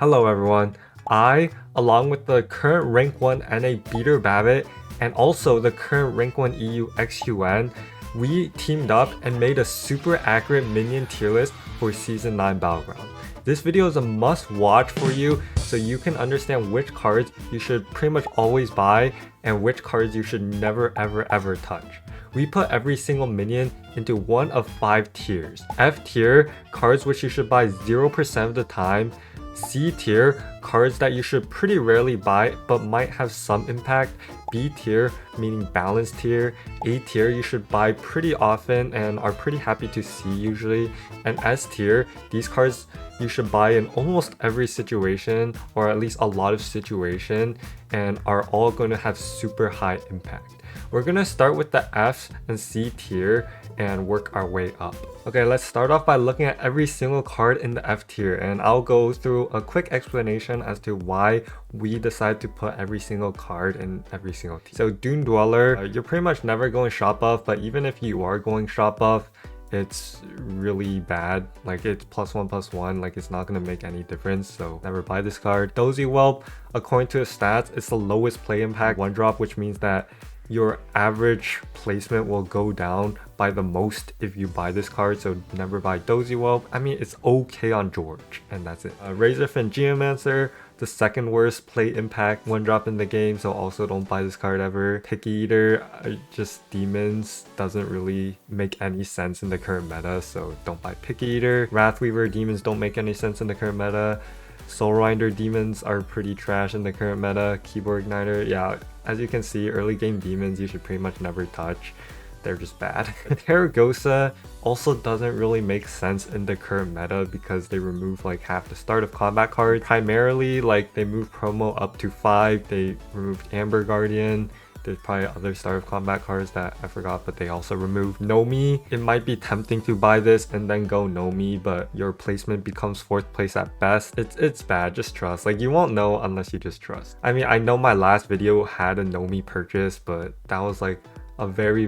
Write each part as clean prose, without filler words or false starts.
Hello everyone, I, along with the current rank 1 NA Beterbabbit and also the current rank 1 EU XUN, we teamed up and made a super accurate minion tier list for Season 9 Battlegrounds. This video is a must watch for you so you can understand which cards you should pretty much always buy and which cards you should never ever touch. We put every single minion into one of 5 tiers. F tier, cards which you should buy 0% of the time. C tier, cards that you should pretty rarely buy but might have some impact. B tier, meaning balanced tier. A tier, you should buy pretty often and are pretty happy to see usually. And S tier, these cards you should buy in almost every situation or at least a lot of situation and are all going to have super high impact. We're going to start with the F and C tier and work our way up. Okay, let's start off by looking at every single card in the F tier, and I'll go through a quick explanation as to why we decided to put every single card in every single tier. So Dune Dweller, you're pretty much never going shop buff, but even if you are going shop buff, it's really bad. Like, it's +1/+1, like it's not gonna make any difference, so never buy this card. Dozy Whelp, according to his stats, it's the lowest play impact 1-drop, which means that your average placement will go down by the most if you buy this card, so never buy Dozy Whelp. I mean, it's okay on George, and that's it. Razorfin Geomancer, the second worst play impact 1-drop in the game, so also don't buy this card ever. Picky Eater, just demons, doesn't really make any sense in the current meta, so don't buy Picky Eater. Wrathweaver demons don't make any sense in the current meta. Soul Rinder demons are pretty trash in the current meta. Keyboard Igniter, yeah, as you can see, early game demons you should pretty much never touch. They're just bad. Terragosa also doesn't really make sense in the current meta because they remove like half the start of combat cards. Primarily, like, they move promo up to 5, they removed Amber Guardian. There's probably other start of combat cards that I forgot, but they also removed Nomi. It might be tempting to buy this and then go Nomi, but your placement becomes 4th place at best. It's bad, just trust. Like, you won't know unless you just trust. I mean, I know my last video had a Nomi purchase, but that was like a very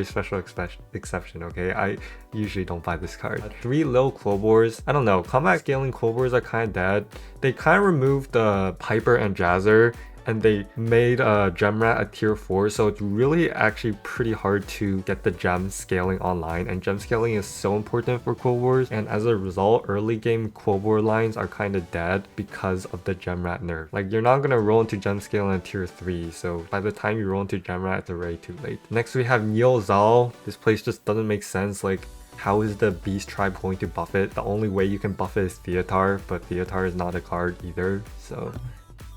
special exception, okay? I usually don't buy this card. 3 Lil Clobors. I don't know, combat scaling Clobors are kind of dead. They kind of removed the Piper and Jazzer, and they made Gemrat a tier 4, so it's really actually pretty hard to get the gem scaling online, and gem scaling is so important for Clobors, and as a result, early game Clobor lines are kind of dead because of the Gemrat nerf. Like, you're not gonna roll into gem scale in tier 3, so by the time you roll into Gemrat, it's already too late. Next we have Neil Zal. This place just doesn't make sense. Like, how is the Beast Tribe going to buff it? The only way you can buff it is Theotar, but Theotar is not a card either, so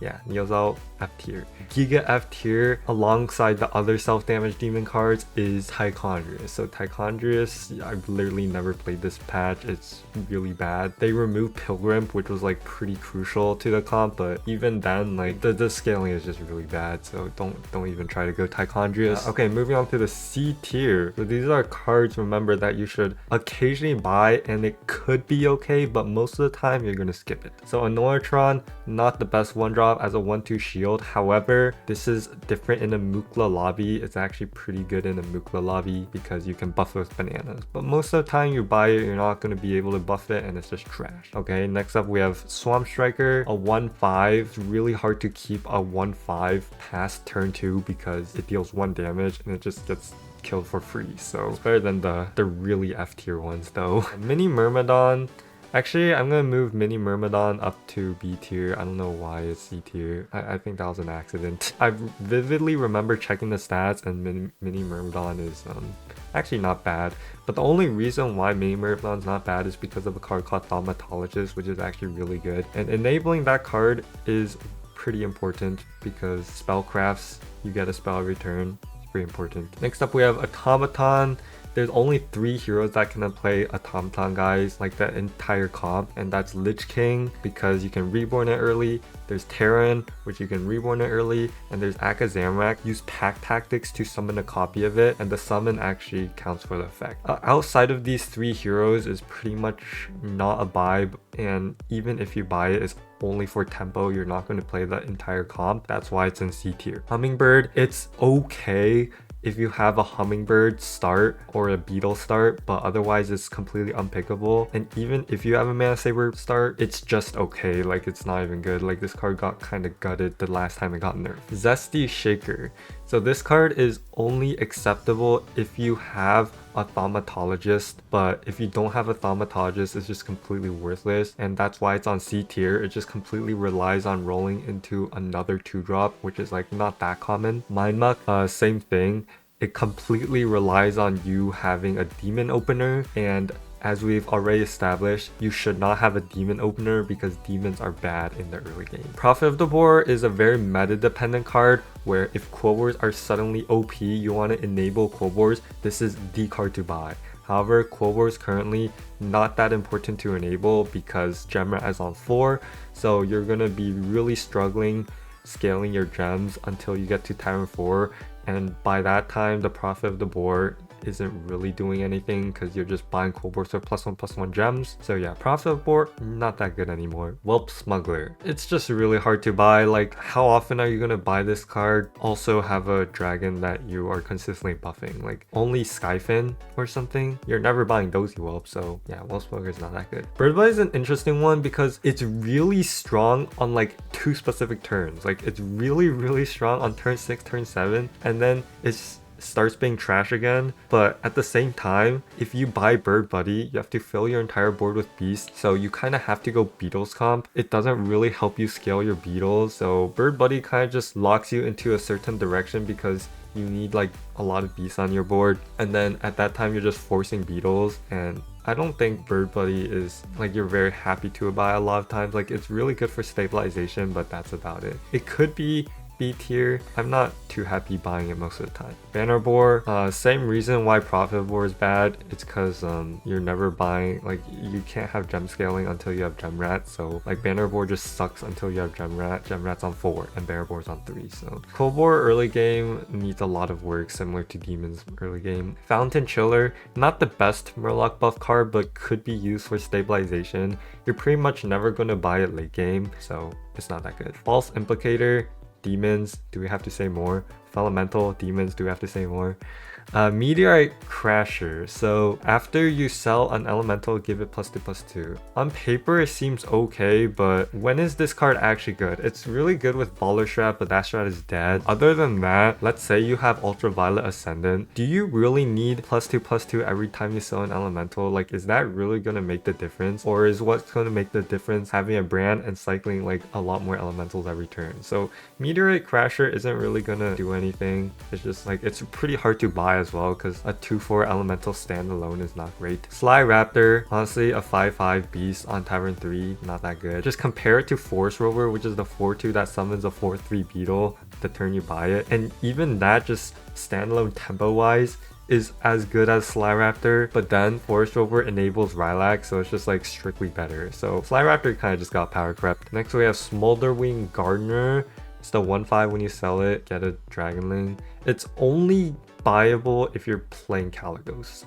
yeah, Neozal F tier. Giga F tier alongside the other self-damage demon cards is Tychondrius. So Tychondrius, I've literally never played this patch. It's really bad. They removed Pilgrim, which was like pretty crucial to the comp, but even then, like, the scaling is just really bad. So don't even try to go Tychondrius. Okay, moving on to the C tier. So these are cards, remember, that you should occasionally buy and it could be okay, but most of the time you're gonna skip it. So Anoratron, not the best 1-drop as a 1/2 shield. However, this is different in a Mukla lobby. It's actually pretty good in a Mukla lobby because you can buff it with bananas. But most of the time you buy it, you're not going to be able to buff it and it's just trash. Okay, next up we have Swamp Striker, a 1/5. It's really hard to keep a 1/5 past turn 2 because it deals 1 damage and it just gets killed for free. So it's better than the really F tier ones though. Mini Myrmidon. Actually, I'm gonna move Mini Myrmidon up to B tier. I don't know why it's C tier. I think that was an accident. I vividly remember checking the stats and Mini Myrmidon is actually not bad. But the only reason why Mini Myrmidon's not bad is because of a card called Thaumatologist, which is actually really good. And enabling that card is pretty important because spellcrafts, you get a spell every turn. It's pretty important. Next up we have Automaton. There's only 3 heroes that can play Automaton, guys, like the entire comp, and that's Lich King because you can reborn it early. There's Terran, which you can reborn it early, and there's Akazamrak. Use pack tactics to summon a copy of it, and the summon actually counts for the effect. Outside of these 3 heroes is pretty much not a buy, and even if you buy it, it's only for tempo. You're not going to play the entire comp. That's why it's in C tier. Hummingbird, it's okay. if you have a hummingbird start or a beetle start, but otherwise it's completely unpickable. And even if you have a mana saber start, it's just okay. Like, it's not even good. Like, this card got kind of gutted the last time it got nerfed. Zesty Shaker. So this card is only acceptable if you have a thaumatologist, but if you don't have a thaumatologist, it's just completely worthless, and that's why it's on C tier. It just completely relies on rolling into another 2-drop, which is like not that common. Mind Muck, same thing. It completely relies on you having a demon opener, and as we've already established, you should not have a demon opener because demons are bad in the early game. Prophet of the Boar is a very meta dependent card where if Quobors are suddenly OP, you want to enable Quobors, this is the card to buy. However, Quobors currently not that important to enable because Gemrat is on 4, so you're going to be really struggling scaling your gems until you get to Tyrant 4, and by that time the Prophet of the Boar isn't really doing anything because you're just buying Quobors for +1/+1 gems. So yeah, Prophet of Boar, not that good anymore. Whelp Smuggler. It's just really hard to buy. Like, how often are you gonna buy this card? Also have a dragon that you are consistently buffing. Like, only Skyfin or something. You're never buying Dozy Whelp, so yeah, Whelp Smuggler is not that good. Birdbite is an interesting one because it's really strong on like 2 specific turns. Like, it's really strong on turn 6, turn 7, and then it's starts being trash again. But at the same time, if you buy Bird Buddy, you have to fill your entire board with beasts, so you kind of have to go beetles comp. It doesn't really help you scale your beetles, so Bird Buddy kind of just locks you into a certain direction because you need like a lot of beasts on your board, and then at that time you're just forcing beetles, and I don't think Bird Buddy is like you're very happy to buy a lot of times. Like, it's really good for stabilization, but that's about it. It could be B tier. I'm not too happy buying it most of the time. Banner Boar, same reason why Prophet Boar is bad. It's because you're never buying, like, you can't have gem scaling until you have Gemrat. So like Banner Boar just sucks until you have Gemrat. Gemrat's on 4 and Banner Boar's on 3. So Quobor early game needs a lot of work, similar to Demons early game. Fountain Chiller, not the best Murloc buff card, but could be used for stabilization. You're pretty much never going to buy it late game, so it's not that good. False Implicator, Demons, do we have to say more? Elemental, Demons, do we have to say more? Meteorite Crasher. So after you sell an elemental, give it +2/+2. On paper it seems okay, but when is this card actually good? It's really good with Baller Strat, but that strat is dead. Other than that, let's say you have Ultraviolet Ascendant. Do you really need +2/+2 every time you sell an elemental? Like, is that really gonna make the difference? Or is what's gonna make the difference having a brand and cycling like a lot more elementals every turn? So Meteorite Crasher isn't really gonna do anything. It's just like, it's pretty hard to buy as well because a 2/4 elemental standalone is not great. Sly Raptor, honestly a 5/5 beast on Tavern 3, not that good. Just compare it to Forest Rover, which is the 4/2 that summons a 4/3 beetle the turn you buy it, and even that just standalone tempo wise is as good as Sly Raptor, but then Forest Rover enables Rylak, so it's just like strictly better. So Sly Raptor kind of just got power crept. Next we have Smolderwing Gardener. It's the 1/5 when you sell it, get a Dragonling. It's only buyable if you're playing Caligos.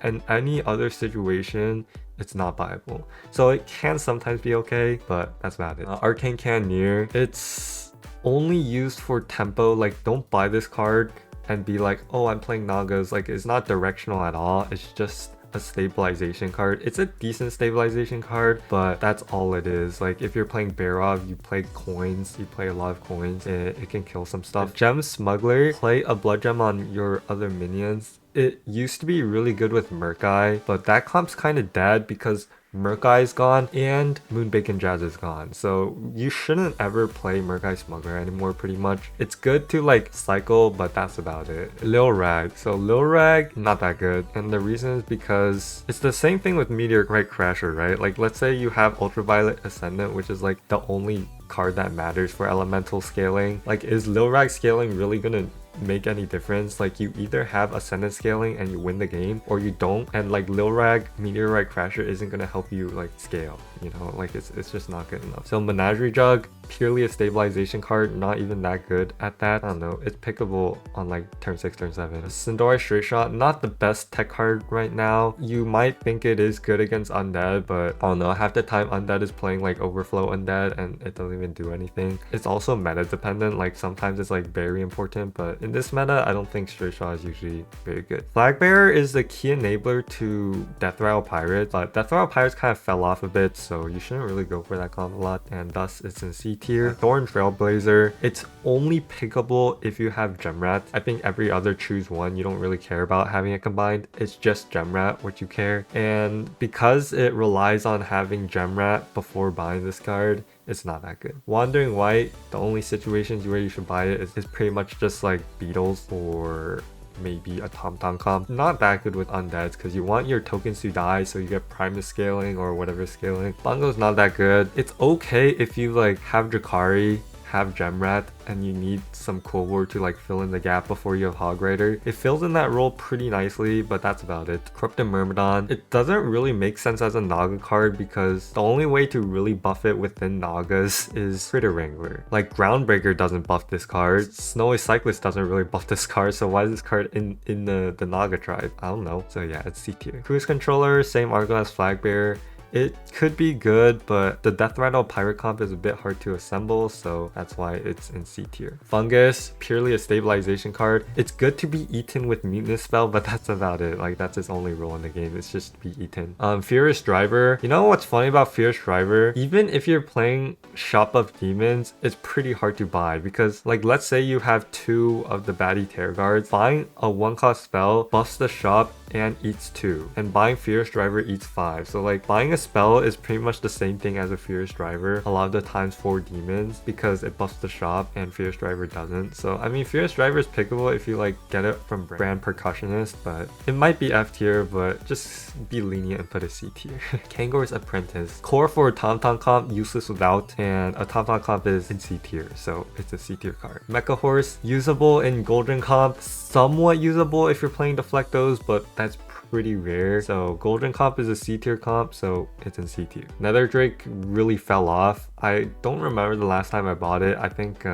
And any other situation, it's not buyable. So it can sometimes be okay, but that's about it. Arcane Cannoneer, it's only used for tempo. Like, don't buy this card and be like, oh, I'm playing Nagas. Like, it's not directional at all. It's just a stabilization card. It's a decent stabilization card, but that's all it is. Like, if you're playing Barov, you play coins, you play a lot of coins, it can kill some stuff. Gem Smuggler, play a blood gem on your other minions. It used to be really good with Murkai, but that comp's kind of dead because Murkai is gone and Moonbacon Jazz is gone. So you shouldn't ever play Murkai Smuggler anymore pretty much. It's good to like cycle, but that's about it. Lil Rag. So Lil Rag, not that good. And the reason is because it's the same thing with Meteorite Crasher, right? Like, let's say you have Ultraviolet Ascendant, which is like the only card that matters for elemental scaling. Like, is Lil Rag scaling really gonna make any difference? Like, you either have Ascendant scaling and you win the game, or you don't, and like Lil Rag Meteorite Crasher isn't gonna help you like scale, you know? Like, it's just not good enough. So Menagerie Jug, purely a stabilization card, not even that good at that. I don't know, it's pickable on like turn 6, turn 7. Sindori Straight Shot, not the best tech card right now. You might think it is good against Undead, but I don't know, half the time Undead is playing like Overflow Undead and it doesn't even do anything. It's also meta dependent. Like, sometimes it's like very important, but in this meta, I don't think straight shot is usually very good. Flag Bearer is the key enabler to Death Rattle Pirate, but Death Rattle Pirates kind of fell off a bit, so you shouldn't really go for that comp a lot, and thus it's in C tier. Thorn Trailblazer, it's only pickable if you have Gemrat. I think every other choose one, you don't really care about having it combined. It's just Gemrat what you care, and because it relies on having Gemrat before buying this card, it's not that good. Wandering White, the only situations where you should buy it is pretty much just like Beetles or maybe a Tom comp. Not that good with undeads because you want your tokens to die so you get Primus scaling or whatever scaling. Bungo's not that good. It's okay if you like have Drakari, have Gemrat, and you need some Cold War to like fill in the gap before you have Hog Rider. It fills in that role pretty nicely, but that's about it. Corrupted Myrmidon, it doesn't really make sense as a Naga card because the only way to really buff it within Nagas is Critter Wrangler. Like Groundbreaker doesn't buff this card, Snowy Cyclist doesn't really buff this card, so why is this card in the Naga tribe? I don't know. So yeah, it's C tier. Cruise Controller, same Argo as Flag Bearer. It could be good, but the Death Rattle Pirate comp is a bit hard to assemble, so that's why it's in C tier. Fungus, purely a stabilization card. It's good to be eaten with Mutinous Spell, but that's about it. Like, that's its only role in the game. It's just to be eaten. Furious Driver. You know what's funny about Furious Driver? Even if you're playing Shop of Demons, it's pretty hard to buy because, like, let's say you have 2 of the baddie Terror Guards. Buying a 1-cost spell buffs the shop and eats 2, and buying Furious Driver eats 5. So like buying a spell is pretty much the same thing as a Furious Driver a lot of the times for demons because it buffs the shop and Furious Driver doesn't. So I mean, Furious Driver is pickable if you like get it from Brand Percussionist, but it might be F tier, but just be lenient and put a C tier. Kangor's Apprentice, core for a Tom comp, useless without, and a Tom comp is in C tier, so it's a C tier card. Mecha Horse, usable in Golden comp, somewhat usable if you're playing Deflectos, but that's pretty rare. So Golden comp is a C tier comp, so it's in C tier. Nether Drake really fell off. I don't remember the last time I bought it. I think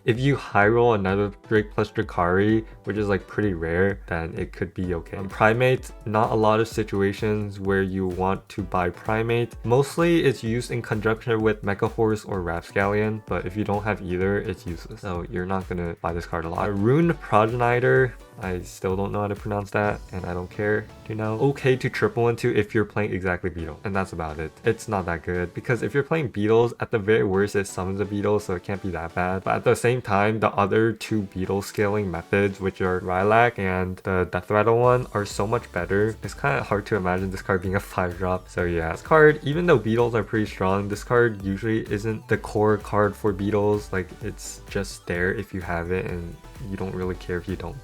if you high roll a Nether Drake plus Drakari, which is like pretty rare, then it could be okay. Primate, not a lot of situations where you want to buy Primate. Mostly it's used in conjunction with Mecha Horse or Rapscallion, but if you don't have either, it's useless. So you're not gonna buy this card a lot. Rune Progenitor, I still don't know how to pronounce that, and I don't care to know. Okay to triple into if you're playing exactly Beetle, and that's about it. It's not that good, because if you're playing Beetles, at the very worst it summons a Beetle, so it can't be that bad. But at the same time, the other 2 Beetle scaling methods, which are Rylak and the Death Rattle one, are so much better. It's kind of hard to imagine this card being a 5-drop. So yeah, this card, even though Beetles are pretty strong, this card usually isn't the core card for Beetles. Like, it's just there if you have it, and you don't really care if you don't.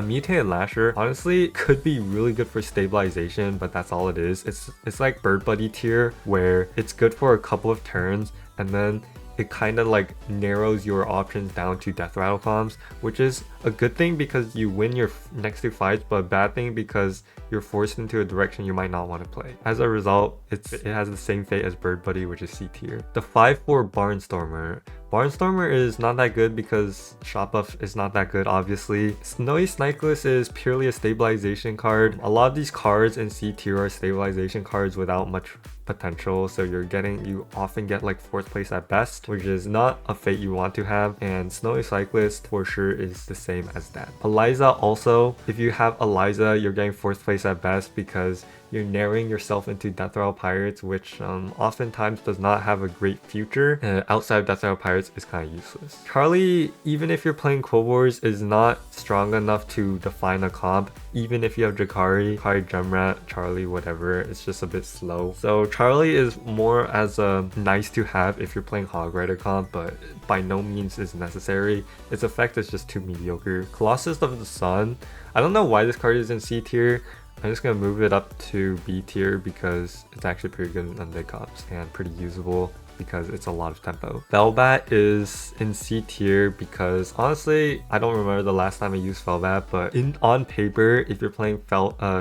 Mutated Lasher, honestly, could be really good for stabilization, but that's all it is. It's like Bird Buddy tier, where it's good for a couple of turns, and then it kind of like narrows your options down to Death Rattle comps, which is a good thing because you win your next 2 fights, but a bad thing because you're forced into a direction you might not want to play. As a result, it has the same fate as Bird Buddy, which is C tier. The 5/4 Barnstormer. Barnstormer is not that good because shop buff is not that good, obviously. Snowy Cyclist is purely a stabilization card. A lot of these cards in C tier are stabilization cards without much potential, so you often get like 4th place at best, which is not a fate you want to have, and Snowy Cyclist for sure is the same as that. Eliza also, if you have Eliza, you're getting 4th place at best because you're narrowing yourself into Death Rattle Pirates, which oftentimes does not have a great future. Outside of Death Rattle Pirates is kind of useless. Charlie, even if you're playing Cold Wars, is not strong enough to define a comp. Even if you have Drakari, Gemrat, Charlie, whatever, it's just a bit slow. So Charlie is more as a nice to have if you're playing Hog Rider comp, but by no means is necessary. Its effect is just too mediocre. Colossus of the Sun, I don't know why this card is in C tier. I'm just gonna move it up to B tier because it's actually pretty good in undead comps and pretty usable because it's a lot of tempo. Felbat is in C tier because honestly, I don't remember the last time I used Felbat, but on paper, if you're playing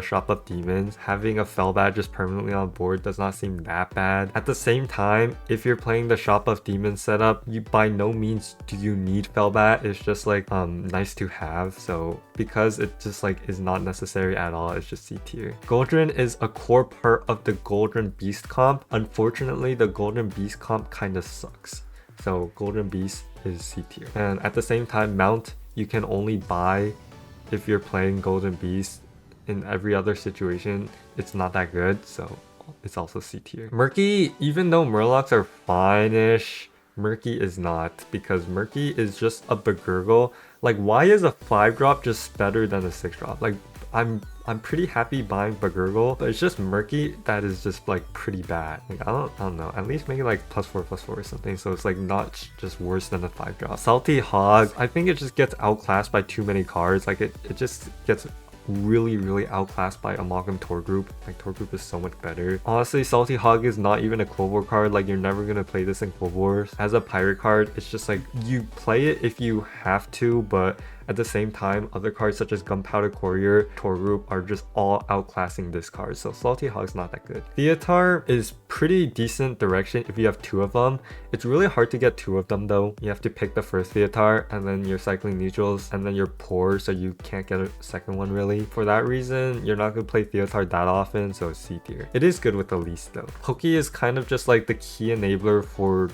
Shop of Demons, having a Felbat just permanently on board does not seem that bad. At the same time, if you're playing the Shop of Demons setup, you by no means do you need Felbat. It's just like nice to have. So because it just like is not necessary at all, it's just C tier. Goldren is a core part of the Golden Beast comp. Unfortunately, the Golden Beast comp kind of sucks. So Golden Beast is C tier. And at the same time, Mount, you can only buy if you're playing Golden Beast. In every other situation, it's not that good, so it's also C tier. Murky, even though Murlocs are fine-ish, Murky is not, because Murky is just a Begurgle. Like, why is a 5-drop just better than a 6-drop? Like, I'm pretty happy buying Begurgle, but it's just Murky that is just like pretty bad. Like, I don't know. At least make it like +4/+4 or something, so it's like not just worse than a 5-drop. Salty Hog, I think it just gets outclassed by too many cards. Like it just gets really outclassed by Amalgam Tor Group. Like, Tor Group is so much better. Honestly, Salty Hog is not even a Cold War card. Like, you're never gonna play this in Cold Wars. As a pirate card, it's just like you play it if you have to, but at the same time, other cards such as Gunpowder Courier, Tor Group are just all outclassing this card, so Salty Hog's not that good. Theatar is pretty decent direction if you have 2 of them. It's really hard to get 2 of them though. You have to pick the first Theatar, and then you're cycling neutrals, and then you're poor, so you can't get a second one really. For that reason, you're not gonna play Theatar that often, so it's C tier. It is good with the least though. Pokey is kind of just like the key enabler for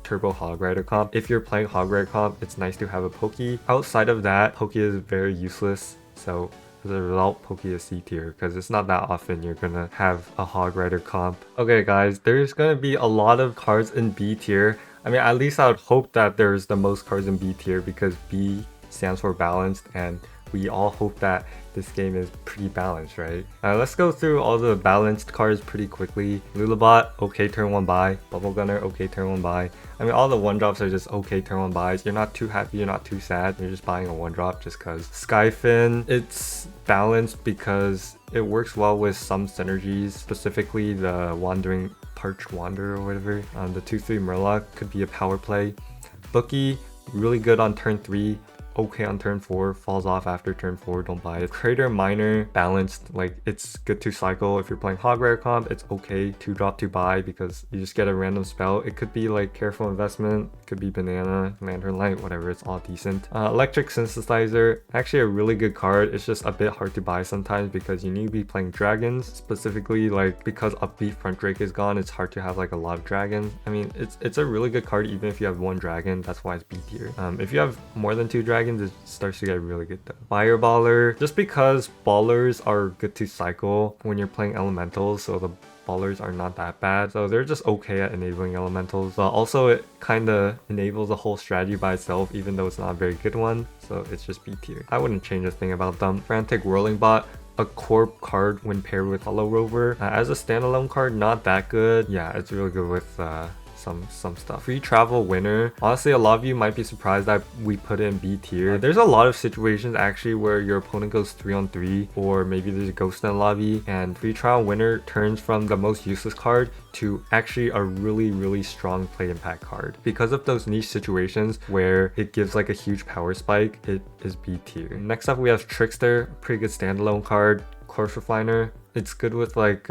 Turbo Hog Rider comp. If you're playing Hog Rider comp, it's nice to have a Pokey. Outside of that, Pokey is very useless, so as a result, Pokey is C tier, because it's not that often you're gonna have a Hog Rider comp. Okay guys, there's gonna be a lot of cards in B tier. I mean, at least I would hope that there's the most cards in B tier, because B stands for balanced, and we all hope that this game is pretty balanced, right? Let's go through all the balanced cards pretty quickly. Lulabot, okay turn 1 buy. Bubble Gunner, okay turn 1 buy. I mean, all the 1-drops are just okay turn 1 buys. You're not too happy, you're not too sad. You're just buying a 1-drop just because. Skyfin, it's balanced because it works well with some synergies, specifically the Wandering Parched Wanderer or whatever. The 2/3 Murloc could be a power play. Bookie, really good on turn 3. Okay on turn 4, falls off after turn 4, don't buy it. Crater Miner, balanced, like it's good to cycle. If you're playing Hog Rider comp, it's okay to drop to buy because you just get a random spell. It could be like Careful Investment, it could be Banana, Lantern Light, whatever, it's all decent. Electric Synthesizer, actually a really good card. It's just a bit hard to buy sometimes because you need to be playing dragons. Specifically, like because Upbeat Front Drake is gone, it's hard to have like a lot of dragons. I mean, it's a really good card even if you have 1 dragon, that's why it's B tier. If you have more than 2 dragons, it starts to get really good though. Fireballer, just because ballers are good to cycle when you're playing elementals, so the ballers are not that bad, so they're just okay at enabling elementals, but also it kind of enables a whole strategy by itself even though it's not a very good one, so it's just B tier. I wouldn't change a thing about them. Frantic Whirling Bot, a core card when paired with Hollow Rover. As a standalone card, not that good. Yeah, it's really good with some stuff. Free Travel Winner, honestly a lot of you might be surprised that we put it in B tier. There's a lot of situations actually where your opponent goes 3-on-3, or maybe there's a Ghost in the lobby, and Free Travel Winner turns from the most useless card to actually a really strong play impact card. Because of those niche situations where it gives like a huge power spike, it is B tier. Next up we have Trickster, pretty good standalone card. Corpse Refiner, it's good with like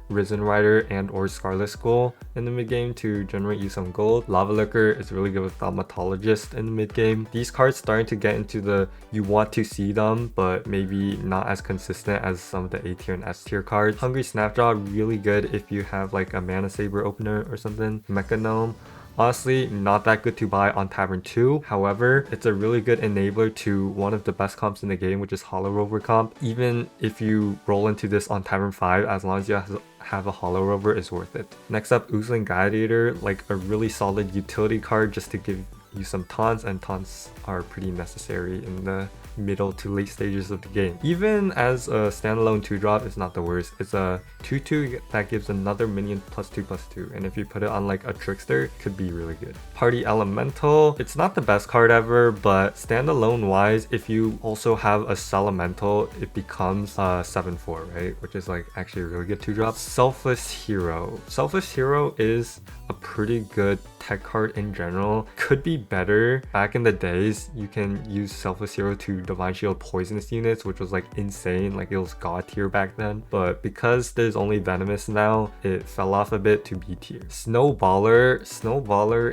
Risen Rider and or Scarlet Skull in the mid game to generate you some gold. Lava Liquor is really good with Thaumatologist in the mid game. These cards starting to get into the you want to see them, but maybe not as consistent as some of the A tier and S tier cards. Hungry Snapjaw, really good if you have like a Mana Saber opener or something. Mechanome, honestly not that good to buy on Tavern 2, however it's a really good enabler to one of the best comps in the game, which is Hollow Rover comp. Even if you roll into this on Tavern 5, as long as you have a Hollow Rover, is worth it. Next up, Oozling Gladiator, like a really solid utility card just to give you some taunts, and taunts are pretty necessary in the middle to late stages of the game. Even as a standalone 2-drop, it's not the worst. It's a 2/2 that gives another minion +2/+2, and if you put it on like a Trickster, it could be really good. Party Elemental, it's not the best card ever, but standalone wise, if you also have a Elemental, it becomes 7/4, right? Which is like actually a really good 2-drop. Selfless Hero. Selfless Hero is a pretty good tech card in general. Could be better. Back in the days, you can use Selfless Hero to Divine Shield poisonous units, which was like insane. Like it was god tier back then, but because there's only Venomous now, it fell off a bit to B tier. Snowballer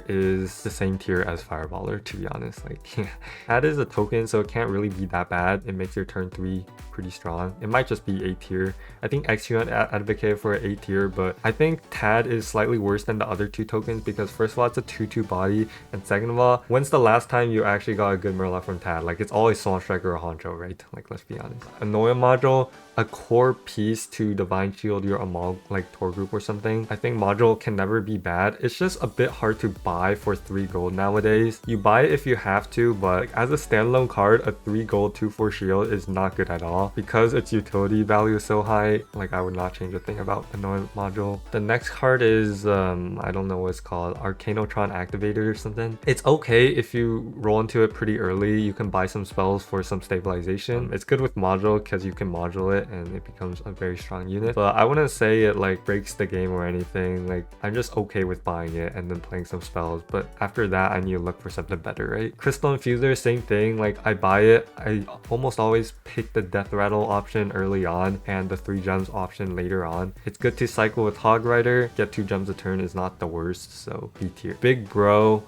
is the same tier as Fireballer, to be honest. Like that is a token, so it can't really be that bad. It makes your turn 3 pretty strong. It might just be A tier. I think XUN advocated for an A tier, but I think Tad is slightly worse than the other 2 tokens because first of all, it's a 2/2 body, and second of all, when's the last time you actually got a good Murloc from Tad? Like, it's always Swan Striker or Honcho, right? Like, let's be honest. Annoya module, a core piece to Divine Shield your Amal like tour group or something. I think module can never be bad. It's just a bit hard to buy for 3 gold nowadays. You buy it if you have to, but as a standalone card, a 3 gold 2/4 shield is not good at all. Because its utility value is so high, like I would not change a thing about Annoy module. The next card is I don't know what it's called, Arcanotron Activator or something. It's okay if you roll into it pretty early. You can buy some spells for some stabilization. It's good with module because you can module it and it becomes a very strong unit, but I wouldn't say it like breaks the game or anything. Like, I'm just okay with buying it and then playing some spells, but after that I need to look for something better, right? Crystal Infuser, same thing. Like, I buy it, I almost always pick the Death Rattle option early on and the 3 gems option later on. It's good to cycle with Hog Rider. Get 2 gems a turn is not the worst, so B tier. Big Bro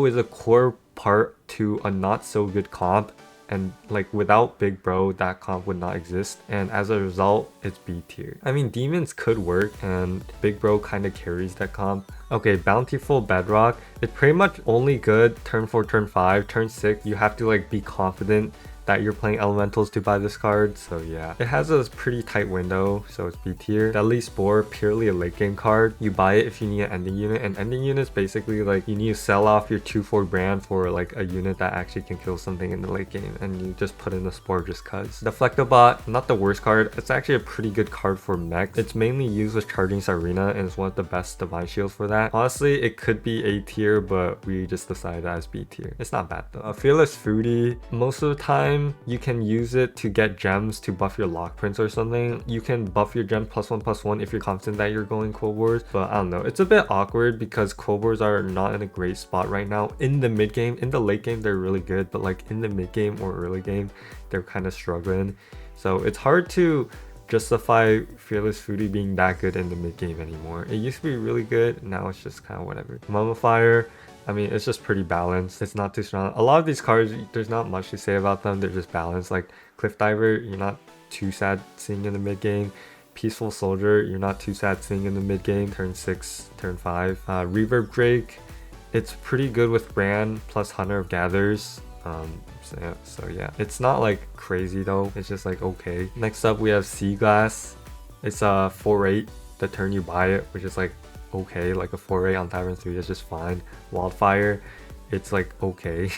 is a core part to a not so good comp, and like without Big Bro, that comp would not exist, and as a result, it's B tier. I mean, demons could work and Big Bro kind of carries that comp. Okay, Bountiful Bedrock, it's pretty much only good turn 4, turn 5, turn 6, you have to like be confident that you're playing elementals to buy this card, so yeah. It has a pretty tight window, so it's B tier. Deadly Spore, purely a late game card. You buy it if you need an ending unit, and ending units basically like you need to sell off your 2/4 brand for like a unit that actually can kill something in the late game, and you just put in the Spore just cuz. Deflectobot, not the worst card. It's actually a pretty good card for mechs. It's mainly used with charging Sirena, and it's one of the best Divine Shields for that. Honestly, it could be A tier, but we just decided as B tier. It's not bad though. Fearless Foodie, most of the time you can use it to get gems to buff your Lock Prince or something. You can buff your gem +1/+1 if you're confident that you're going Cold Wars, but I don't know. It's a bit awkward because Cold Wars are not in a great spot right now. In the mid game, in the late game, they're really good, but like in the mid game or early game, they're kind of struggling. So it's hard to justify Fearless Foodie being that good in the mid game anymore. It used to be really good, now it's just kind of whatever. Mummifier, I mean, it's just pretty balanced. It's not too strong. A lot of these cards, there's not much to say about them. They're just balanced. Like Cliff Diver, you're not too sad seeing in the mid game. Peaceful Soldier, you're not too sad seeing in the mid game. Turn 6, turn 5. Reverb Drake, it's pretty good with Brand plus Hunter of Gathers. So yeah, it's not like crazy though. It's just like okay. Next up, we have Sea Glass. It's a 4/8 the turn you buy it, which is like okay. Like a 4/8 on Tavern 3 is just fine. Wildfire, it's like okay.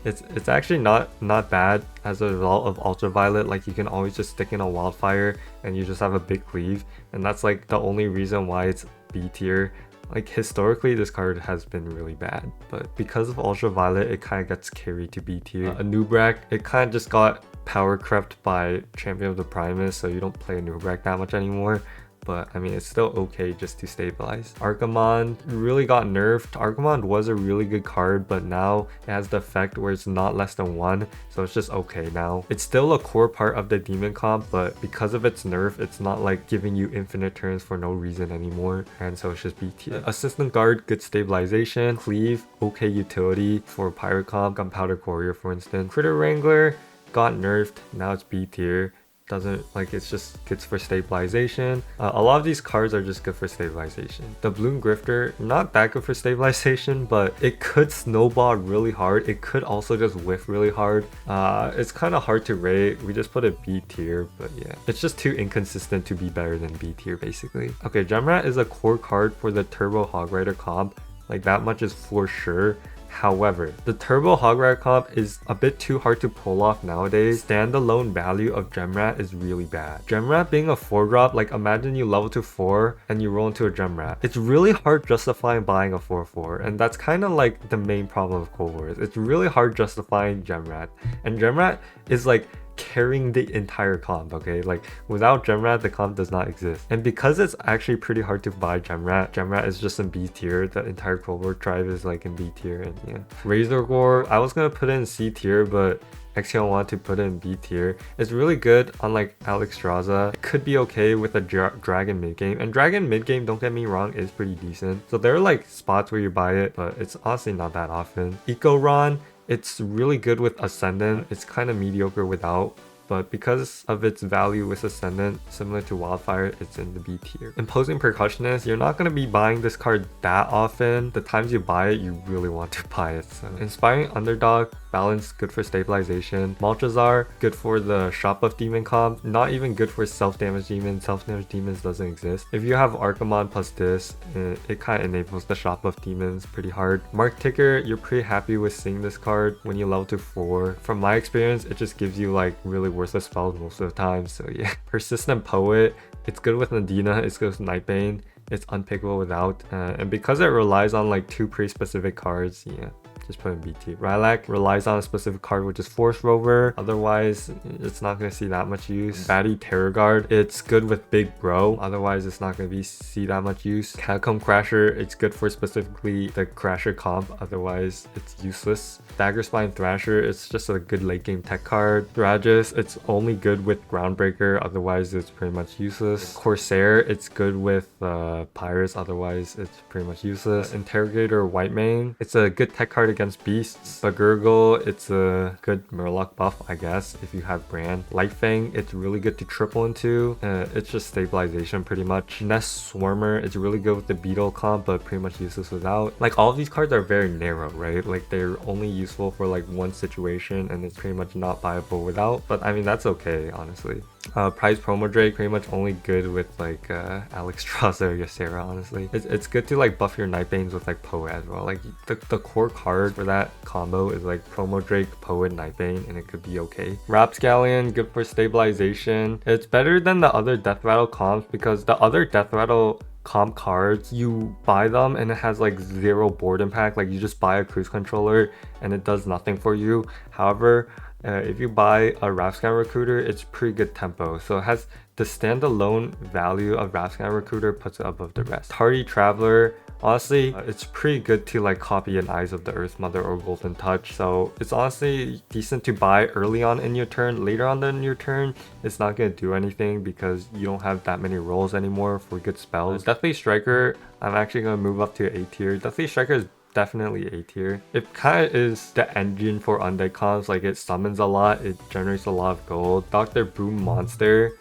It's actually not bad as a result of Ultraviolet. Like you can always just stick in a Wildfire and you just have a big cleave, and that's like the only reason why it's B tier. Like historically this card has been really bad, but because of Ultraviolet it kind of gets carried to B tier. A Nubrak, it kind of just got power crept by Champion of the Primus, so you don't play a Nubrak that much anymore. But I mean, it's still okay just to stabilize. Archimonde really got nerfed. Archimonde was a really good card, but now it has the effect where it's not less than 1, so it's just okay now. It's still a core part of the demon comp, but because of its nerf, it's not like giving you infinite turns for no reason anymore, and so it's just B tier. Assistant Guard, good stabilization. Cleave, okay utility for Pirate comp. Gunpowder Courier, for instance. Critter Wrangler got nerfed, now it's B tier. Doesn't like, it's just good for stabilization. A lot of these cards are just good for stabilization. The Bloom Grifter, not that good for stabilization, but it could snowball really hard. It could also just whiff really hard. It's kind of hard to rate. We just put it B tier, but yeah, it's just too inconsistent to be better than B tier basically. Okay, Gemrat is a core card for the Turbo Hog Rider comp. Like that much is for sure. However, the Turbo Hog Rider comp is a bit too hard to pull off nowadays. Standalone value of Gemrat is really bad. Gemrat being a 4-drop, like imagine you level to 4 and you roll into a Gemrat. It's really hard justifying buying a 4/4, and that's kind of like the main problem of Cold Wars. It's really hard justifying Gemrat, and Gemrat is like carrying the entire comp, okay? Like without Gemrat, the comp does not exist. And because it's actually pretty hard to buy Gemrat is just in B tier. The entire Cold War tribe is like in B tier, and yeah. Razor Gore, I was gonna put it in C tier, but Xeon wanted to put it in B tier. It's really good on like Alexstrasza. It could be okay with a Dragon mid game, and Dragon mid game, don't get me wrong, is pretty decent. So there are like spots where you buy it, but it's honestly not that often. Eco Ron, it's really good with Ascendant. It's kind of mediocre without, but because of its value with Ascendant, similar to Wildfire, it's in the B tier. Imposing Percussionist, you're not going to be buying this card that often. The times you buy it, you really want to buy it. So Inspiring Underdog, balance, good for stabilization. Malchazar, good for the Shot Buff Demon comp, not even good for self-damage demons. Self-damage demons doesn't exist. If you have Archimon plus this, it kind of enables the Shot Buff demons pretty hard. Mark Ticker, you're pretty happy with seeing this card when you level to 4. From my experience, it just gives you like really worthless spells most of the time, so yeah. Persistent Poet, it's good with Nadina, it's good with Nightbane, it's unpickable without, and because it relies on like 2 pretty specific cards, yeah, just put in BT. Rylak relies on a specific card, which is Force Rover. Otherwise, it's not going to see that much use. Batty Terror Guard, it's good with Big Bro. Otherwise, it's not going to see that much use. Catacomb Crasher, it's good for specifically the Crasher comp. Otherwise, it's useless. Dagger Spine Thrasher, it's just a good late game tech card. Thragus, it's only good with Groundbreaker. Otherwise, it's pretty much useless. Corsair, it's good with Pirates. Otherwise, it's pretty much useless. Interrogator Whitemane, it's a good tech card against beasts. But Gurgle, it's a good Murloc buff, I guess, if you have Brand. Lightfang, it's really good to triple into. It's just stabilization pretty much. Nest Swarmer, it's really good with the Beetle comp, but pretty much useless without. Like, all of these cards are very narrow, right? Like, they're only useful for like one situation, and it's pretty much not viable without. But I mean, that's okay, honestly. Prize Promo Drake, pretty much only good with like Alexstrasza or Ysera, honestly. It's good to like buff your Nightbanes with like Poet as well. Like the core card for that combo is like Promo Drake, Poet, Nightbane, and it could be okay. Rapscallion, good for stabilization. It's better than the other Death Rattle comps because the other Death Rattle comp cards, you buy them and it has like 0 board impact. Like you just buy a cruise controller and it does nothing for you. However, if you buy a Rapscan Recruiter, it's pretty good tempo. So it has the standalone value of Rapscan Recruiter, puts it above the rest. Tardy Traveler, honestly, it's pretty good to like copy an Eyes of the Earth Mother or Golden Touch. So it's honestly decent to buy early on in your turn. Later on in your turn, it's not going to do anything because you don't have that many rolls anymore for good spells. Deathly Striker, I'm actually going to move up to A tier. Deathly Striker is definitely A tier. It kind of is the engine for undead comps. Like it summons a lot, it generates a lot of gold. Dr. Boom Monster,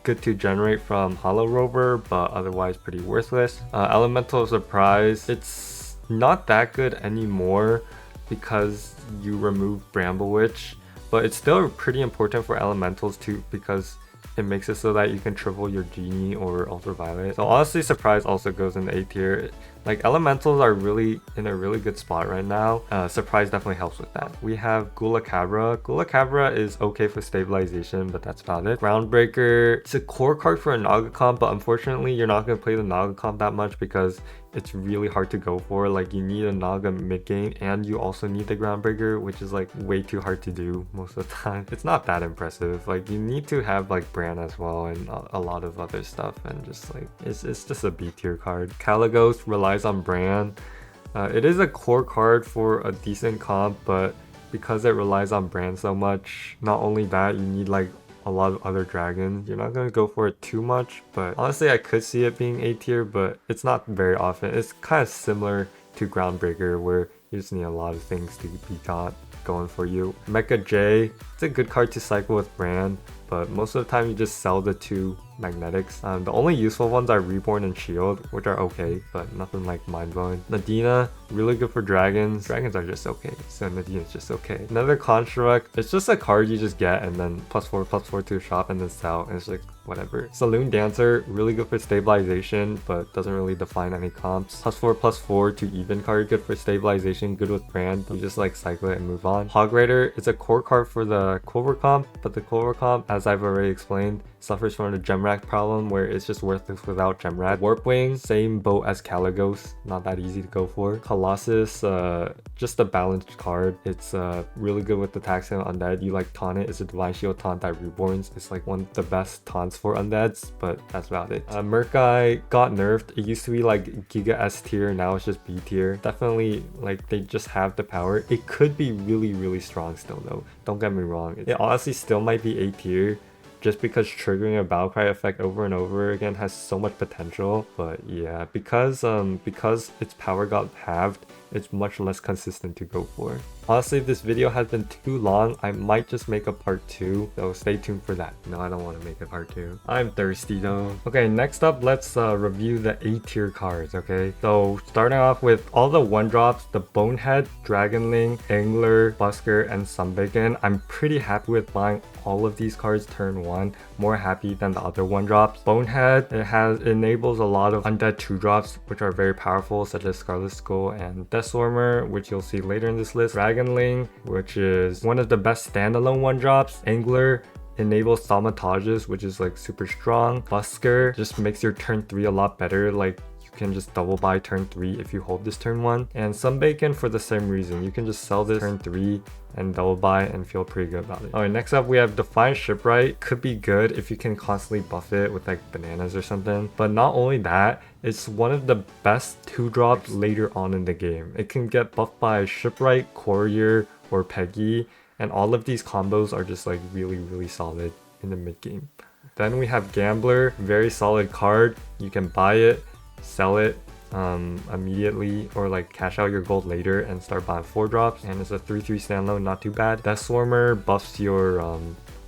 good to generate from Hollow Rover, but otherwise pretty worthless. Elemental Surprise, it's not that good anymore because you remove Bramble Witch, but it's still pretty important for elementals too because it makes it so that you can triple your Genie or Ultraviolet. So honestly, Surprise also goes in the A tier. Like elementals are really in a really good spot right now. Surprise definitely helps with that. We have Gula Cabra. Gula Cabra is okay for stabilization, but that's about it. Groundbreaker, it's a core card for a Naga comp, but unfortunately you're not going to play the Naga comp that much because it's really hard to go for. Like you need a Naga mid game and you also need the Groundbreaker, which is like way too hard to do most of the time. It's not that impressive. Like you need to have like Bran as well and a lot of other stuff, and just like it's just a B tier card. Caligos relies on Bran. It is a core card for a decent comp, but because it relies on Bran so much, not only that, you need like a lot of other dragons. You're not going to go for it too much, but honestly I could see it being A tier, but it's not very often. It's kind of similar to Groundbreaker where you just need a lot of things to be going for you. Mecha J, it's a good card to cycle with Bran, but most of the time you just sell the 2 magnetics. The only useful ones are Reborn and Shield, which are okay, but nothing like mind-blowing. Nadina, really good for dragons. Dragons are just okay, so Nadina's just okay. Another Construct, it's just a card you just get and then +4/+4 to shop and then sell, and it's like whatever. Saloon Dancer, really good for stabilization, but doesn't really define any comps. +4/+4 to even card, good for stabilization, good with Brand. You just like cycle it and move on. Hog Rider, it's a core card for the Clover comp, but the Clover comp, as I've already explained, suffers from the Gemrack problem where it's just worthless without Gemrack. Warpwing, same boat as Caligos, not that easy to go for. Colossus, just a balanced card. It's really good with the Taxing Undead. You like taunt it, it's a Divine Shield taunt that reborns. It's like one of the best taunts for undeads, but that's about it. Murkai got nerfed. It used to be like Giga S tier, now it's just B tier. Definitely like they just have the power. It could be really strong still though, don't get me wrong. It honestly still might be A tier, just because triggering a battle cry effect over and over again has so much potential. But yeah, because its power got halved, it's much less consistent to go for. Honestly, this video has been too long. I might just make a part 2, so stay tuned for that. No, I don't want to make a part 2. I'm thirsty though. Okay, next up, let's review the A tier cards, okay? So starting off with all the 1-drops, the Bonehead, Dragonling, Angler, Busker, and Sunbacon. I'm pretty happy with buying all of these cards turn 1. More happy than the other 1-drops. Bonehead, it enables a lot of undead 2-drops, which are very powerful, such as Scarlet Skull and Deathswarmer, which you'll see later in this list. Dragonling, which is one of the best standalone 1-drops. Angler enables Thaumaturgus, which is like super strong. Busker just makes your turn 3 a lot better. Like you can just double buy turn 3 if you hold this turn 1. And Sunbacon for the same reason. You can just sell this turn 3 and double buy and feel pretty good about it. Alright, next up we have Defiant Shipwright. Could be good if you can constantly buff it with like bananas or something. But not only that, it's one of the best 2-drops later on in the game. It can get buffed by Shipwright, Courier, or Peggy, and all of these combos are just like really solid in the mid game. Then we have Gambler, very solid card. You can buy it, sell it immediately, or like cash out your gold later and start buying 4-drops, and it's a 3/3 standalone, not too bad. Deathswarmer buffs your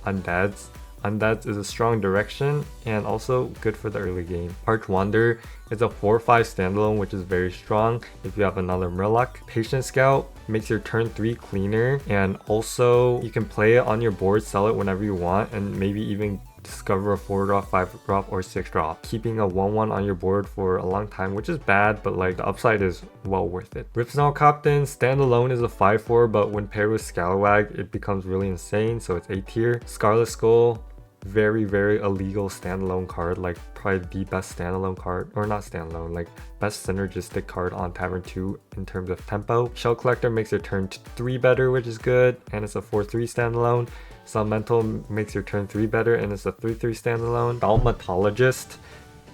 undeads. Undeads is a strong direction and also good for the early game. Arch Wander is a 4/5 standalone, which is very strong if you have another Murloc. Patient Scout makes your turn 3 cleaner, and also you can play it on your board, sell it whenever you want, and maybe even discover a 4-drop, 5-drop, or 6-drop, keeping a 1/1 on your board for a long time, which is bad, but like the upside is well worth it. Ripsnarl Captain, standalone is a 5/4, but when paired with Scalawag, it becomes really insane, so it's A tier. Scarlet Skull, very illegal standalone card, like probably the best standalone card, or not standalone, like best synergistic card on Tavern 2 in terms of tempo. Shell Collector makes your turn 3 better, which is good, and it's a 4/3 standalone. Sunmental makes your turn 3 better, and it's a 3/3 standalone. Thaumaturgus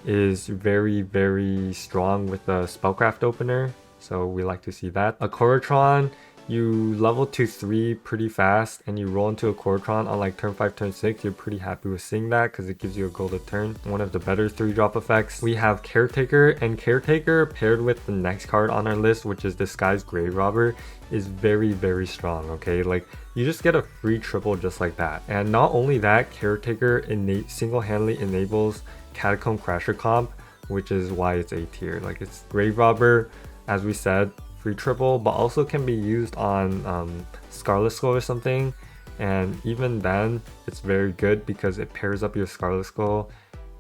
is very strong with the Spellcraft opener, so we like to see that. A Corotron, you level to 3 pretty fast and you roll into a Corotron on like turn 5, turn 6. You're pretty happy with seeing that because it gives you a gold a turn. One of the better 3-drop effects. We have Caretaker, and Caretaker paired with the next card on our list, which is Disguised Grave Robber, is very strong, okay? Like you just get a free triple just like that. And not only that, Caretaker single-handedly enables Catacomb Crasher comp, which is why it's A tier. Like it's Grave Robber, as we said, free triple, but also can be used on Scarlet Skull or something, and even then it's very good because it pairs up your Scarlet Skull,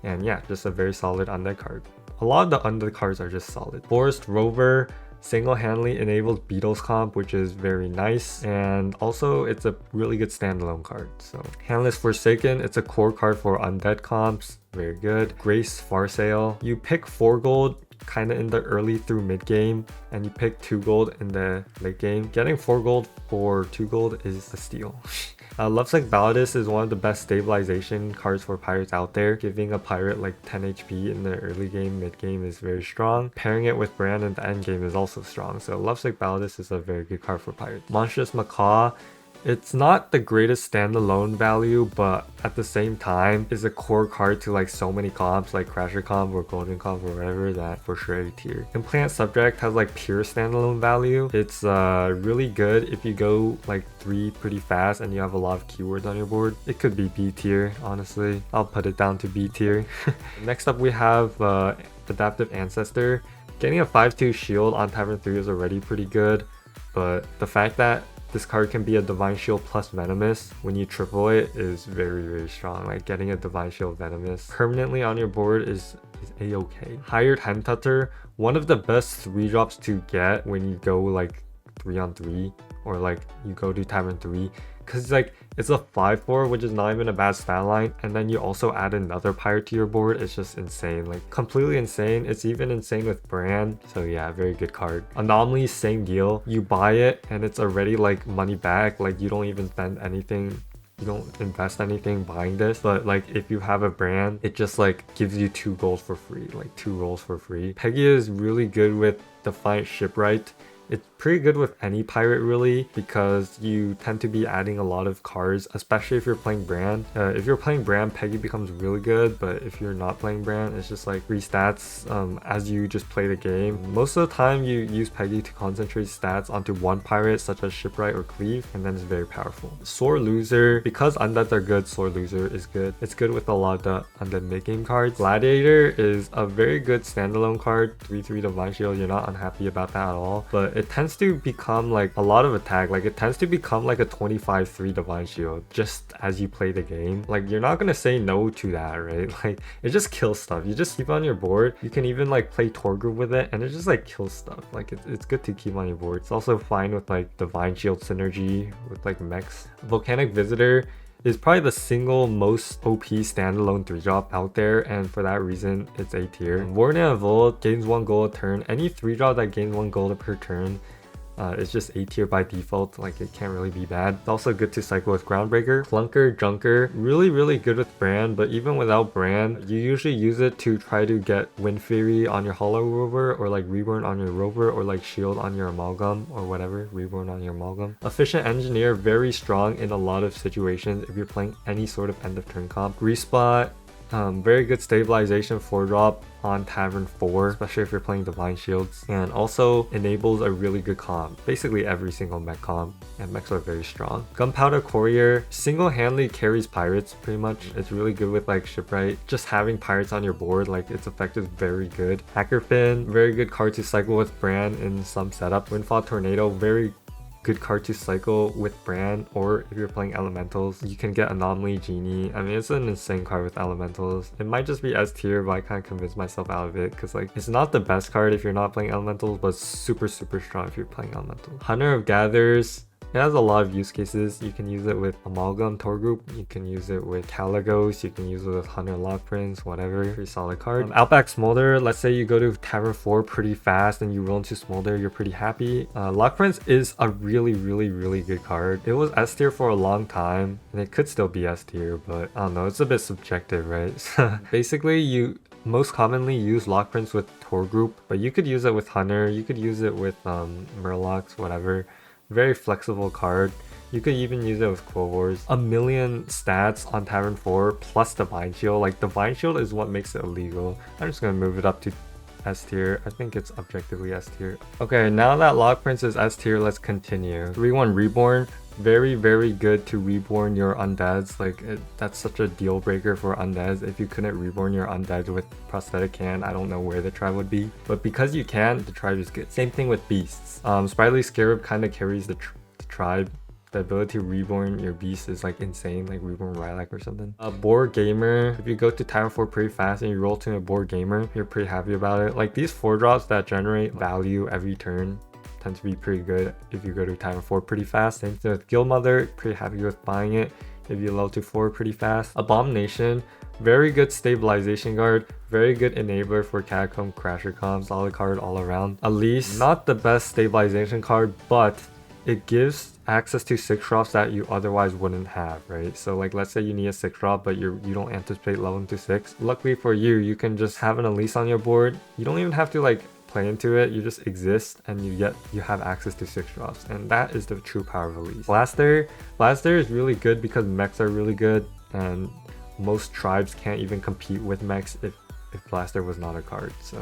and yeah, just a very solid undead card. A lot of the undead cards are just solid. Forest Rover single-handedly enables Beetle's comp, which is very nice, and also it's a really good standalone card. So Handless Forsaken, it's a core card for undead comps, very good. Grace Farsail, you pick 4 gold kind of in the early through mid game, and you pick 2 gold in the late game. Getting 4 gold for 2 gold is a steal. Lovesick Balladus is one of the best stabilization cards for pirates out there. Giving a pirate like 10 HP in the early game, mid game is very strong. Pairing it with Bran in the end game is also strong. So Lovesick Balladus is a very good card for pirates. Monstrous Macaw, it's not the greatest standalone value, but at the same time is a core card to like so many comps, like Crasher comp or Golden comp or whatever, that for sure A tier. Implant Subject has like pure standalone value. It's really good if you go like 3 pretty fast and you have a lot of keywords on your board. It could be B tier, honestly. I'll put it down to B tier. Next up we have Adaptive Ancestor. Getting a 5/2 shield on Tavern 3 is already pretty good, but the fact that this card can be a Divine Shield plus Venomous when you triple it is very strong. Like getting a Divine Shield Venomous permanently on your board is a-okay. Hired Hentutter, one of the best 3-drops to get when you go like 3-on-3 or like you go to Tavern 3, because like it's a 5/4, which is not even a bad stat line, and then you also add another pirate to your board. It's just insane, like completely insane. It's even insane with Bran, so yeah, very good card. Anomaly, same deal. You buy it and it's already like money back, like you don't even spend anything, you don't invest anything buying this, but like if you have a brand, it just like gives you 2 gold for free, like 2 rolls for free. Peggy is really good with Defiant Shipwright. It's pretty good with any pirate really, because you tend to be adding a lot of cards, especially if you're playing Bran. If you're playing Bran, Peggy becomes really good, but if you're not playing Bran, it's just like free stats as you just play the game. Most of the time you use Peggy to concentrate stats onto one pirate such as Shipwright or Cleave, and then it's very powerful. Sore Loser, because undeads are good, Sore Loser is good. It's good with a lot of the undead mid-game cards. Gladiator is a very good standalone card, 3/3 Divine Shield. You're not unhappy about that at all, but it tends to become like a lot of attack. Like it tends to become like a 25/3 Divine Shield just as you play the game. Like you're not gonna say no to that, right? Like it just kills stuff. You just keep it on your board. You can even like play Torgroup with it, and it just like kills stuff. Like it's good to keep on your board. It's also fine with like Divine Shield synergy with like mechs. Volcanic Visitor is probably the single most OP standalone 3-drop out there, and for that reason it's A tier. Warden and Volt gains 1 gold a turn. Any 3-drop that gains 1 gold per turn, it's just A tier by default. Like it can't really be bad. It's also good to cycle with Groundbreaker. Clunker, Junker, really good with Bran, but even without Bran, you usually use it to try to get Wind Fury on your Hollow Rover, or like Reborn on your Rover, or like Shield on your Amalgam, or whatever, Reborn on your Amalgam. Efficient Engineer, very strong in a lot of situations if you're playing any sort of end of turn comp. Respot, very good stabilization 4-drop on Tavern 4, especially if you're playing Divine Shields, and also enables a really good comp, basically every single mech comp, and mechs are very strong. Gunpowder Courier single-handedly carries pirates pretty much. It's really good with like Shipwright. Just having pirates on your board, like its effect is very good. Hackerfin, very good card to cycle with Bran in some setup. Windfall Tornado, very good card to cycle with Bran, or if you're playing elementals, you can get Anomaly Genie. I mean, it's an insane card with elementals. It might just be S tier, but I kind of convinced myself out of it because like it's not the best card if you're not playing elementals, but super strong if you're playing elementals. Hunter of Gathers, it has a lot of use cases. You can use it with Amalgam Torgroup, you can use it with Caligos, you can use it with Hunter Lock Prince, whatever. Pretty solid card. Outback Smolder, let's say you go to Tavern 4 pretty fast and you roll into Smolder, you're pretty happy. Lock Prince is a really good card. It was S tier for a long time, and it could still be S tier, but I don't know, it's a bit subjective, right? Basically, you most commonly use Lock Prince with Torgroup, but you could use it with Hunter, you could use it with Murlocs, whatever. Very flexible card. You could even use it with Quill Wars. A million stats on Tavern 4 plus Divine Shield. Like Divine Shield is what makes it illegal. I'm just gonna move it up to S tier. I think it's objectively S tier. Okay, now that Lock Prince is S tier, let's continue. 3/1 Reborn. Very good to reborn your undeads. Like that's such a deal breaker for undeads. If you couldn't reborn your undeads with prosthetic hand, I don't know where the tribe would be, but because you can, the tribe is good. Same thing with beasts. Sprightly Scarab kind of carries the tribe. The ability to reborn your beast is like insane, like reborn Rylak or something. Board Gamer, if you go to Tavern 4 pretty fast and you roll to a Board Gamer, you're pretty happy about it. Like these 4-drops that generate value every turn tend to be pretty good if you go to Tavern 4 pretty fast. Same thing with Guildmother, pretty happy with buying it if you level to 4 pretty fast. Abomination, very good stabilization guard, very good enabler for Catacomb Crasher comp, solid card all around. Elise, not the best stabilization card, but it gives access to 6-drops that you otherwise wouldn't have, right? So like let's say you need a 6-drop but you don't anticipate leveling to 6. Luckily for you, you can just have an Elise on your board. You don't even have to like play into it, you just exist and you have access to 6-drops, and that is the true power of Elise. Blaster is really good because mechs are really good, and most tribes can't even compete with mechs if Blaster was not a card. So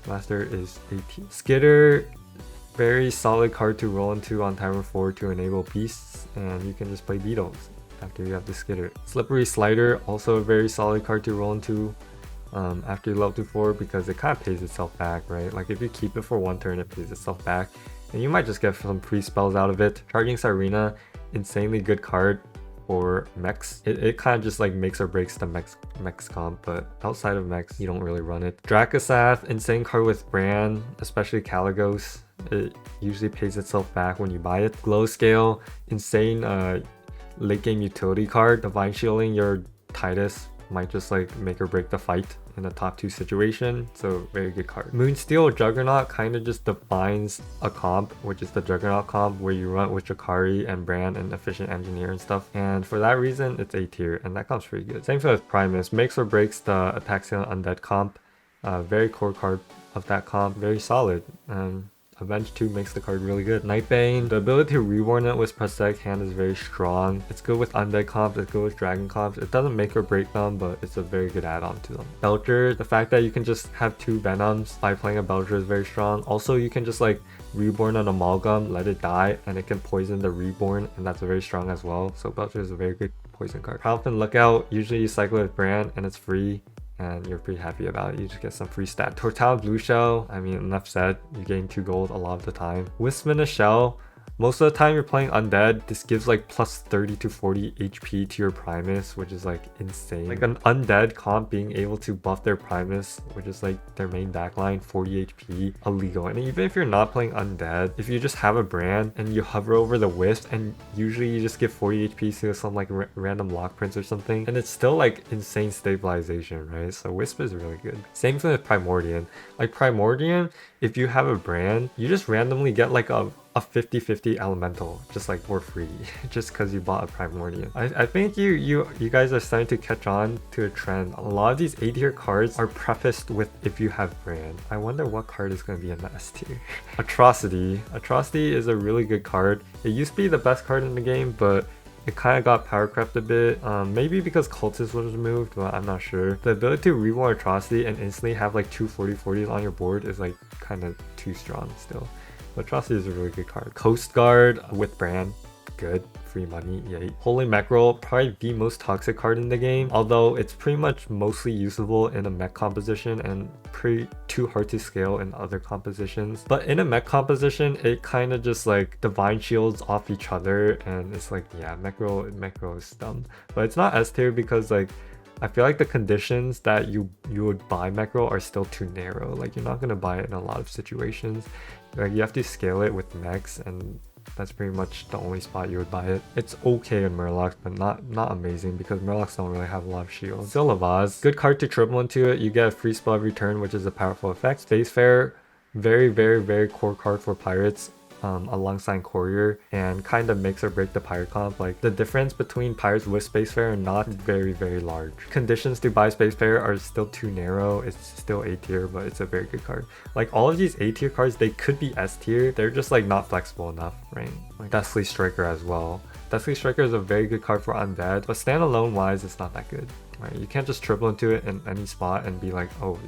Blaster is 18. Skitter, very solid card to roll into on Tavern 4 to enable beasts, and you can just play beetles after you have the Skitter. Slippery Slider, also a very solid card to roll into after you level to 4, because it kind of pays itself back, right? Like if you keep it for 1 turn, it pays itself back, and you might just get some free spells out of it. Charging Sirena, insanely good card for mechs. It kind of just like makes or breaks the mechs comp, but outside of mechs, you don't really run it. Dracosath, insane card with Bran, especially Caligos. It usually pays itself back when you buy it. Glow Scale, insane late game utility card. Divine Shielding your Titus might just like make or break the fight in a top 2 situation, so very good card. Moonsteel Juggernaut kind of just defines a comp, which is the Juggernaut comp where you run with Jakari and Bran and Efficient Engineer and stuff, and for that reason it's A tier, and that comp's pretty good. Same thing with Primus, makes or breaks the Attack Ceiling Undead comp. Very core card of that comp, very solid. Avenge 2 makes the card really good. Nightbane, the ability to reborn it with prosthetic hand is very strong. It's good with undead comps, it's good with dragon comps. It doesn't make or break them, but it's a very good add-on to them. Belcher, the fact that you can just have 2 Venoms by playing a Belcher is very strong. Also, you can just like reborn an Amalgam, let it die, and it can poison the reborn, and that's very strong as well. So Belcher is a very good poison card. Proudfin Lookout, usually you cycle with Brand and it's free, and you're pretty happy about it. You just get some free stat. Tortal Blue Shell, I mean, enough said, you gain 2 gold a lot of the time. Wisp in a Shell, most of the time you're playing undead, this gives like plus 30 to 40 HP to your Primus, which is like insane. Like an undead comp being able to buff their Primus, which is like their main backline, 40 HP, illegal. And even if you're not playing undead, if you just have a brand and you hover over the Wisp, and usually you just give 40 HP to some like random lock prints or something, and it's still like insane stabilization, right? So Wisp is really good. Same thing with Primordian. Like Primordian, if you have a brand, you just randomly get like a 50-50 elemental just like for free just because you bought a Primordian. I think you guys are starting to catch on to a trend. A lot of these A tier cards are prefaced with if you have brand. I wonder what card is going to be in the S tier. Atrocity is a really good card. It used to be the best card in the game, but it kind of got power crept a bit, maybe because Cultist was removed, but I'm not sure. The ability to reborn Atrocity and instantly have like 2 40/40s on your board is like kind of too strong still. Atrocity is a really good card. Coast Guard with Brand, good. Free money, yay. Holy Mackerel, probably the most toxic card in the game, although it's pretty much mostly usable in a mech composition and pretty too hard to scale in other compositions. But in a mech composition, it kind of just like divine shields off each other, and it's like, yeah, Mackerel is dumb. But it's not S tier because like I feel like the conditions that you would buy Mackerel are still too narrow. Like you're not gonna buy it in a lot of situations. Like you have to scale it with mechs, and that's pretty much the only spot you would buy it. It's okay in Murlocs, but not amazing because Murlocs don't really have a lot of shields. Savjz, good card to triple into it. You get a free spell every turn, which is a powerful effect. Spacefarer, very core card for pirates. Alongside Courier, and kind of makes or break the pirate comp. Like the difference between pirates with Spacefarer and not very large. Conditions to buy Spacefarer are still too narrow. It's still A tier, but it's a very good card. Like all of these A tier cards, they could be S tier. They're just like not flexible enough, right? Like Deathly Striker as well. Deathly Striker is a very good card for undead, but standalone wise, it's not that good. Right, you can't just triple into it in any spot and be like, oh,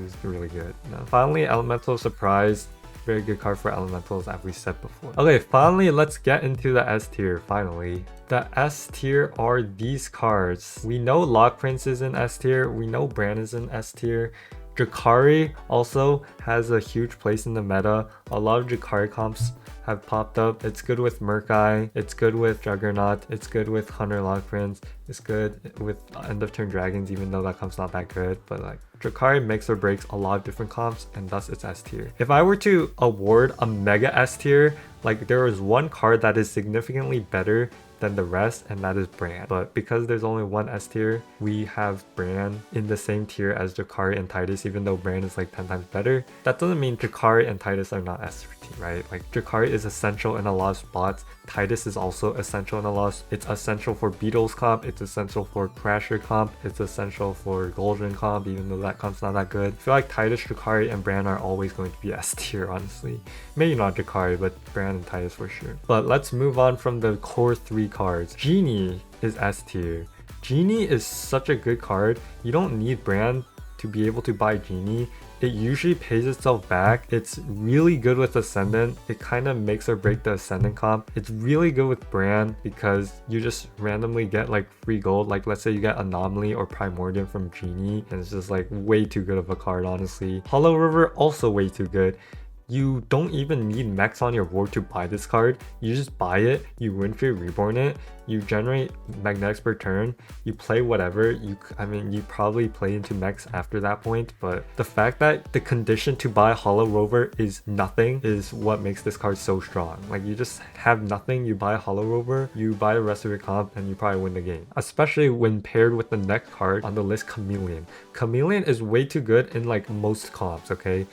it's really good. No. Finally, Elemental Surprise. Very good card for elementals, as we said before. Okay, finally, let's get into the S tier. Finally, the S tier are these cards. We know Lock Prince is in S tier. We know Bran is in S tier. Drakari also has a huge place in the meta. A lot of Drakari comps have popped up. It's good with Murkai, it's good with Juggernaut, it's good with Hunter Lock Prince, it's good with End of Turn Dragons, even though that comp's not that good. But like Drakari makes or breaks a lot of different comps, and thus it's S tier. If I were to award a mega S tier, like there is one card that is significantly better than the rest, and that is Bran. But because there's only one S tier, we have Bran in the same tier as Drakari and Titus, even though Bran is like 10 times better. That doesn't mean Drakari and Titus are not S tier, right? Like Drakari is essential in a lot of spots. Titus is also essential in a lot. It's essential for Beatles comp, it's essential for Crasher comp, it's essential for Golden comp, even though that comp's not that good. I feel like Titus, Drakari, and Bran are always going to be S tier, honestly. Maybe not Drakari, but Bran and Titus for sure. But let's move on from the core 3 cards. Genie is S tier. Genie is such a good card. You don't need Bran to be able to buy Genie. It usually pays itself back. It's really good with Ascendant. It kind of makes or break the Ascendant comp. It's really good with Bran because you just randomly get like free gold. Like let's say you get Anomaly or Primordian from Genie, and it's just like way too good of a card, honestly. Hollow River, also way too good. You don't even need mechs on your board to buy this card. You just buy it, you win free reborn it, you generate magnetics per turn, you play whatever. I mean, you probably play into mechs after that point, but the fact that the condition to buy Hollow Rover is nothing is what makes this card so strong. Like you just have nothing, you buy Hollow Rover, you buy the rest of your comp, and you probably win the game. Especially when paired with the next card on the list, Chameleon. Chameleon is way too good in like most comps, okay?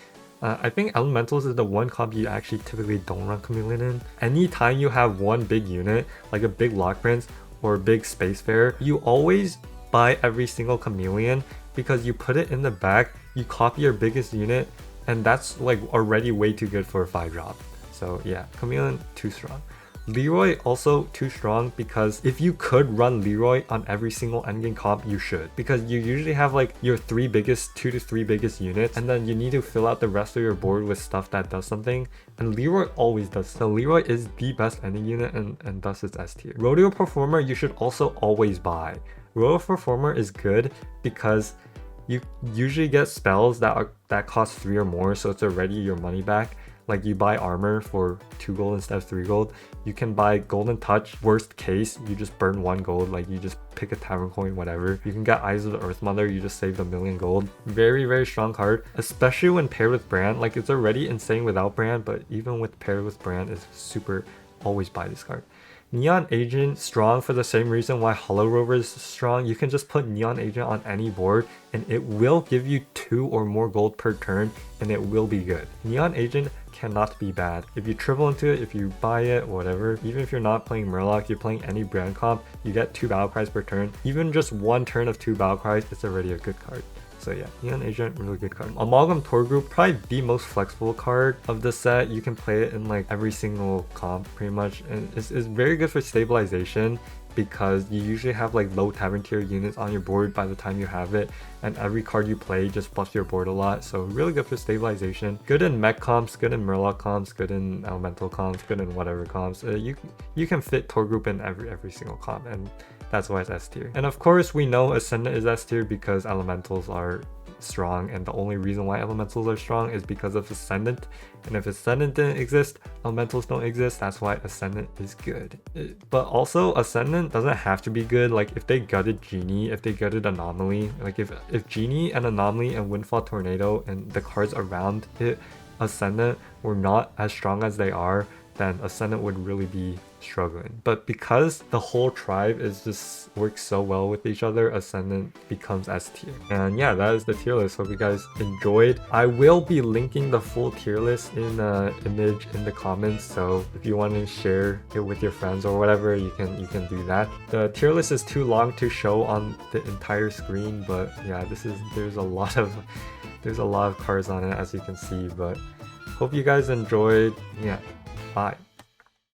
I think Elementals is the one comp you actually typically don't run Chameleon in. Anytime you have one big unit, like a big Lock Prince or a big Spacefarer, you always buy every single Chameleon because you put it in the back, you copy your biggest unit, and that's like already way too good for a 5-drop. So yeah, Chameleon too strong. Leroy also too strong because if you could run Leroy on every single endgame comp, you should, because you usually have like your 2 to 3 biggest units, and then you need to fill out the rest of your board with stuff that does something, and Leroy always does. So Leroy is the best ending unit, and thus it's S tier. Rodeo Performer you should also always buy. Rodeo Performer is good because you usually get spells that cost 3 or more, so it's already your money back. Like you buy armor for 2 gold instead of 3 gold. You can buy Golden Touch. Worst case, you just burn 1 gold. Like you just pick a tavern coin, whatever. You can get Eyes of the Earth Mother. You just saved 1,000,000 gold. Very, very strong card, especially when paired with Brand. Like it's already insane without Brand, but even with paired with Brand is super. Always buy this card. Neon Agent, strong for the same reason why Hollow Rover is strong. You can just put Neon Agent on any board and it will give you 2 or more gold per turn, and it will be good. Neon Agent cannot be bad. If you triple into it, if you buy it, whatever, even if you're not playing Murloc, you're playing any brand comp, you get 2 battle cries per turn. Even just 1 turn of 2 battle cries, it's already a good card. So yeah, Neon Agent, really good card. Amalgam Tour Group, probably the most flexible card of the set. You can play it in like every single comp pretty much, and it's very good for stabilization because you usually have like low tavern tier units on your board by the time you have it, and every card you play just buffs your board a lot, so really good for stabilization. Good in mech comps, good in Murloc comps, good in elemental comps, good in whatever comps. You can fit Tour Group in every single comp, and that's why it's S tier. And of course we know Ascendant is S tier because elementals are strong, and the only reason why elementals are strong is because of Ascendant, and if Ascendant didn't exist, elementals don't exist. That's why Ascendant is good. But also Ascendant doesn't have to be good. Like if they gutted Genie, if they gutted Anomaly, like if Genie and Anomaly and Windfall Tornado and the cards around it, Ascendant, were not as strong as they are, then Ascendant would really be struggling. But because the whole tribe is just works so well with each other, Ascendant becomes S tier. And yeah, that is the tier list. Hope you guys enjoyed. I will be linking the full tier list in an image in the comments, so if you want to share it with your friends or whatever, you can do that. The tier list is too long to show on the entire screen, but yeah, there's a lot of cards on it, as you can see. But hope you guys enjoyed. Yeah, bye.